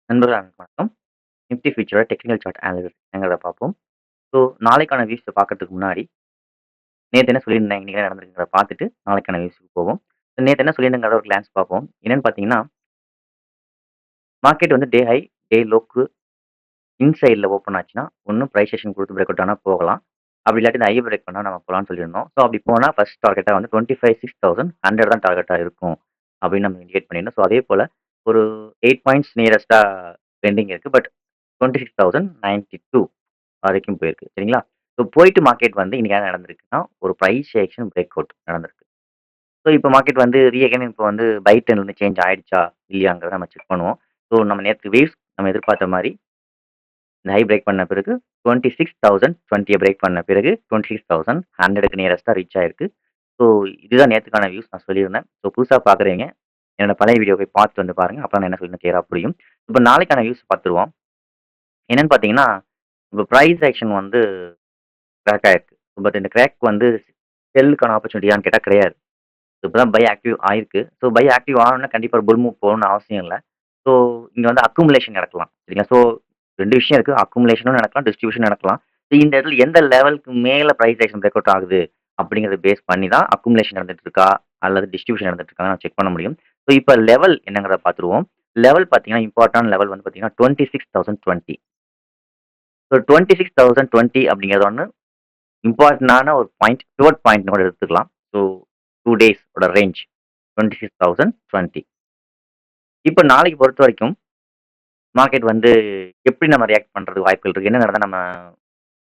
நண்பர்கள் அனைவருக்கும் வணக்கம். நிஃப்டி ஃபியூச்சரோட டெக்னிக்கல் சார்ட் அனாலிசிஸ்ங்கிறத பார்ப்போம். ஸோ நாளைக்கான வியூஸ பார்க்கறதுக்கு முன்னாடி, நேத்து என்ன சொல்லியிருந்தேன், இன்னைக்கு என்ன நடந்திருக்குங்கிறத பார்த்துட்டு, நாளைக்கான வியூஸ்க்கு போவோம். நேத்து என்ன சொல்லியிருந்தேங்கிறத ஒரு கிளான்ஸ் பார்ப்போம். என்னன்னு பார்த்தீங்கன்னா, மார்க்கெட் வந்து டே ஹை, டே லோக்கு இன்சைட்ல ஓப்பன் ஆச்சுன்னா, ஒண்ணு பிரைஸ் செஷன் குடுத்து பிரேக் அவுட் ஆனா போகலாம். அப்படி இல்லாட்டி இந்த ஹை பிரேக் பண்ணா நம்ம போலாம்னு சொல்லியிருந்தோம். ஸோ அப்படி போனா ஃபர்ஸ்ட் டார்கெட்டா வந்து 25,6100 தான் டார்கெட்டா இருக்கும். அப்படின்னு நம்ம இண்டிகேட் பண்ணியிருந்தோம். ஸோ அதே போல ஒரு 8 பாயிண்ட்ஸ் நியரஸ்ட்டா பெண்டிங் இருக்கு. பட் 26,092 வரைக்கும் போயிருக்கு. சரிங்களா? ஸோ போயிட்டு மார்க்கெட் வந்து இன்னைக்கு என்ன நடந்திருக்குன்னா, ஒரு பிரைஸ் ஆக்ஷன் பிரேக் அவுட் நடந்திருக்கு. ஸோ இப்போ மார்க்கெட் வந்து அகைன் இப்போ வந்து பை ட்ரெண்ட்லருந்து சேஞ்ச் ஆயிடுச்சா? இல்லையாங்கிறத நம்ம செக் பண்ணுவோம். ஸோ நம்ம நேத்து வேவ்ஸ் நம்ம எதிர்பார்த்த மாரி இந்த ஹை பிரேக் பண்ண பிறகு 26,020 பிரேக் பண்ண பிறகு 26,100க்கு நியரஸ்ட்டா ரீச் ஆயிருக்கு. ஸோ இதுதான் நேத்துக்கான வியூஸ் நான் சொல்லியிருந்தேன். ஸோ புதுசா பார்க்குறவங்க என்னோட பழைய வீடியோ போய் பார்த்துட்டு வந்து பாருங்க. அப்ப நான் என்ன சொல்லியிருந்தேன் கிளியரா புரியும். இப்போ நாளைக்கான வியூஸ் பார்த்துருவோம். என்னன்னு பார்த்தீங்கன்னா, இப்போ பிரைஸ் ஆக்ஷன் வந்து கிராக் ஆயிருக்கு. பட் இந்த கிராக் வந்து செல்லுக்கான ஆப்பர்ச்சுனிட்டியான்னு கேட்டா கிடையாது. இப்பதான் பை ஆக்டிவ் ஆயிருக்கு. ஸோ பை ஆக்டிவ் ஆனோனே கண்டிப்பா ஒரு புல் மூவ் போகணும்னு அவசியம் இல்ல. ஸோ இங்க வந்து அக்குமுலேஷன் நடக்கலாம். சரிங்களா? ஸோ 2 விஷயம் இருக்கு. அக்குமுலேஷனும் நடக்கலாம், டிஸ்ட்ரிபியூஷன் நடக்கலாம். ஸோ இந்த இடத்துல எந்த லெவலுக்கு மேல பிரைஸ் ஆக்ஷன் பிரேக் அவுட் ஆகுது அப்படிங்கிறத பேஸ் பண்ணி தான் அக்குமுலேஷன் நடந்துட்டு இருக்கா அல்லது டிஸ்ட்ரிபியூஷன் நடந்துட்டு இருக்கா நம்ம செக் பண்ண முடியும். ஸோ இப்ப லெவல் என்னங்கிறத பார்த்துருவோம். லெவல் பார்த்தீங்கன்னா, இம்பார்ட்டன்ட் லெவல் வந்து பார்த்தீங்கன்னா 26,020. ஸோ 26,020 அப்படிங்கிறது ஒண்ணு இம்பார்ட்டன்டான ஒரு பாயிண்ட், பிவோட் பாயிண்ட்னு கூட எடுத்துக்கலாம். ஸோ 2 டேஸ் ஓட ரேஞ்ச் 26,020. இப்ப நாளைக்கு பொறுத்தவரைக்கும் மார்க்கெட் வந்து எப்படி நம்ம ரியாக்ட் பண்றதுக்கு வாய்ப்புகள் இருக்கு? என்ன நடந்தா நம்ம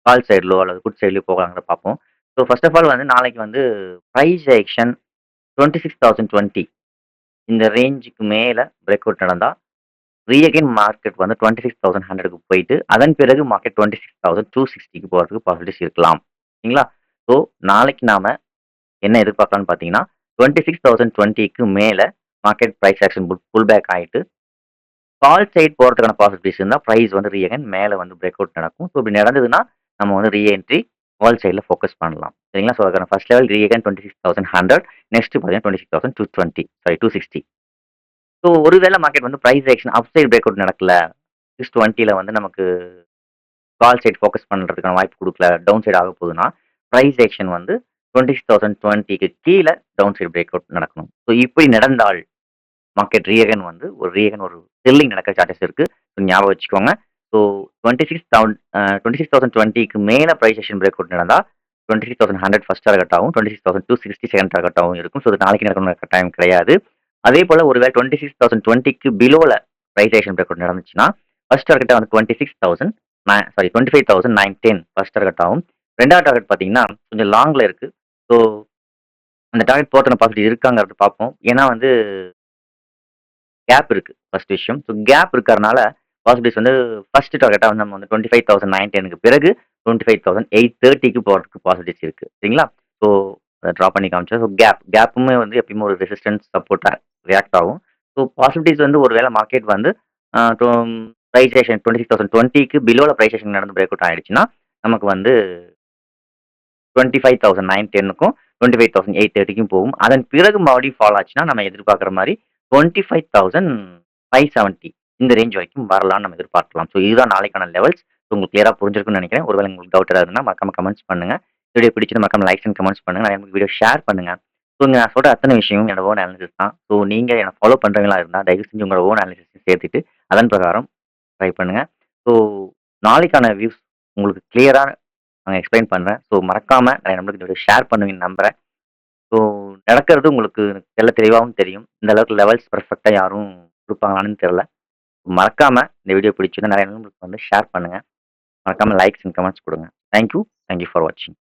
கால் சைட்லோ அல்லது புட் சைட்லயோ போகலாங்கிறத பார்ப்போம். ஸோ ஃபர்ஸ்ட் ஆஃப் ஆல் வந்து நாளைக்கு வந்து பிரைஸ் ஆக்ஷன் 26,020 இந்த ரேஞ்சுக்கு மேல பிரேக் அவுட் நடந்தா, அகைன் மார்க்கெட் வந்து 26,100க்கு போயிட்டு, அதன் பிறகு மார்க்கெட் 26,260க்கு போறதுக்கு பாசிபிலிட்டிஸ் இருக்கலாம். சரிங்களா? ஸோ நாளைக்கு நாம என்ன எதிர்பார்க்கலாம்னு பார்த்தீங்கன்னா, 26,020க்கு மேல market price action pull back ஆயிட்டு, கால் சைட் போறதுக்கான பாசிபிலிட்டிஸ் இருந்தா, பிரைஸ் வந்து அகைன் மேல வந்து பிரேக் அவுட் நடக்கும். ஸோ இப்படி நடந்ததுன்னா, நம்ம வந்து என்ட்ரி கால் சைட்ல ஃபோக்கஸ் பண்ணலாம். சரிங்களா? ஸோ அதுக்கான ஃபர்ஸ்ட் லெவல் அகைன் 26,100 நெக்ஸ்ட் பார்த்தீங்கன்னா 26,220 சாரி 260. ஸோ ஒருவேளை மார்க்கெட் வந்து price action upside breakout நடக்கல, 620ல வந்து நமக்கு கால் சைட் ஃபோக்கஸ் பண்றதுக்கான வாய்ப்பு குடுக்கல, டவுன் சைடு ஆக போகுதுன்னா, பிரைஸ் ஆக்ஷன் வந்து 26,020க்கு கீழ டவுன் சைடு பிரேக் அவுட் நடக்கணும். ஸோ இப்படி நடந்தால் மார்க்கெட் ஒரு செல்லிங் நடக்க சான்சஸ் இருக்கு. ஸோ ஞாபகம் வச்சுக்கோங்க. ஸோ 26,020க்கு மேல பிரைஸ் ஆக்ஷன் பிரேக் அவுட் நடந்தா 26,100 ஃபர்ஸ்ட் டார்கெட் ஆகும். 26,260 செகண்ட் டார்கெட் ஆவும் இருக்கும். ஸோ இது நாளைக்கு நடக்கணும்னு கட்டாயம் கிடையாது. அதே போல ஒருவேளை 26,020க்கு பிலோல பிரைஸ் ஆக்ஷன் பிரேக் அவுட் நடந்துச்சுன்னா, ஃபர்ஸ்ட் டார்கெட்டா வந்து 25,910 ஃபர்ஸ்ட் டார்கெட் ஆகும். 2வது டார்கெட் பார்த்தீங்கன்னா, கொஞ்சம் லாங்ல இருக்கு. ஸோ அந்த டார்கெட் போறதுக்கான பாசிபிலிட்டி இருக்காங்கிறத பார்ப்போம். ஏன்னா வந்து கேப் இருக்கு ஃபர்ஸ்ட் விஷயம். ஸோ கேப் இருக்கறனால பாசிபிலிட்டிஸ் வந்து ஃபர்ஸ்ட் டார்கெட்டா வந்து நம்ம வந்து 25,910க்கு பிறகு 25,830க்கு போறதுக்கு பாசிபிலிட்டிஸ் இருக்கு. சரிங்களா? ஸோ அத ட்ரா பண்ணி காமிச்சேன். ஸோ கேப்புமே வந்து எப்பயுமே ஒரு ரெசிஸ்டன்ஸ் சப்போர்ட்டா ரியாக்ட் ஆகும். ஸோ பாசிபிலிட்டிஸ் வந்து ஒருவேளை மார்க்கெட் வந்து அ டொ பிரைஸ் ஆக்ஷன் 26,020க்கு பிலோல பிரைஸ் ஆக்ஷன் நடந்து பிரேக் அவுட் ஆயிடுச்சுன்னா, நமக்கு வந்து 25,910க்கும் 25,830க்கும் போகும். அதன் பிறகு மறுபடியும் ஃபால் ஆச்சுன்னா, நம்ம எதிர்பார்க்குற மாரி 25,570 இந்த ரேஞ்ச் வரைக்கும் வரலாம்னு நம்ம எதிர்பார்க்கலாம். ஸோ இதுதான் நாளைக்கான லெவல்ஸ். ஸோ உங்களுக்கு கிளியரா புரிஞ்சிருக்கும்னு நெனைக்கிறேன். ஒருவேளை உங்களுக்கு டவுட் ஏதாவது இருந்தா மறக்காம கமெண்ட்ஸ் பண்ணுங்க. வீடியோ பிடிச்சிருந்தா மறக்காம லைக்ஸ் அண்ட் கமெண்ட்ஸ் பண்ணுங்க. நிறைய வீடியோ ஷேர் பண்ணுங்க. ஸோ இங்க நான் சொல்ற அத்தனை விஷயமும் என்னோட ஓன் அனாலிசிஸ் தான். ஸோ நீங்க என்ன ஃபாலோ பண்றவங்களா இருந்தா, தயவு செஞ்சு உங்களோட ஓன் அனாலிசிஸ் சேர்த்துட்டு, அதன் பிரகாரம் ட்ரை பண்ணுங்க. ஸோ நாளைக்கான வியூஸ் உங்களுக்கு கிளியரா நான் எக்ஸ்பிளைன் பண்றேன். ஸோ மறக்காம நிறைய நம்பருக்கு இந்த வீடியோ ஷேர் பண்ணுவீங்கன்னு நம்புறேன். ஸோ நடக்கிறது உங்களுக்கு தெள்ள தெளிவாவும் தெரியும். இந்த அளவுக்கு லெவல்ஸ் பெர்ஃபெக்ட்டா யாரும் குடுப்பாங்களான்னு தெரியல. மறக்காம இந்த வீடியோ பிடிச்சிருந்தா நிறைய நண்பர்களுக்கு வந்து ஷேர் பண்ணுங்க. மறக்காம லைக்ஸ் அண்ட் கமெண்ட்ஸ் குடுங்க. Thank you. Thank you for வாட்சிங்.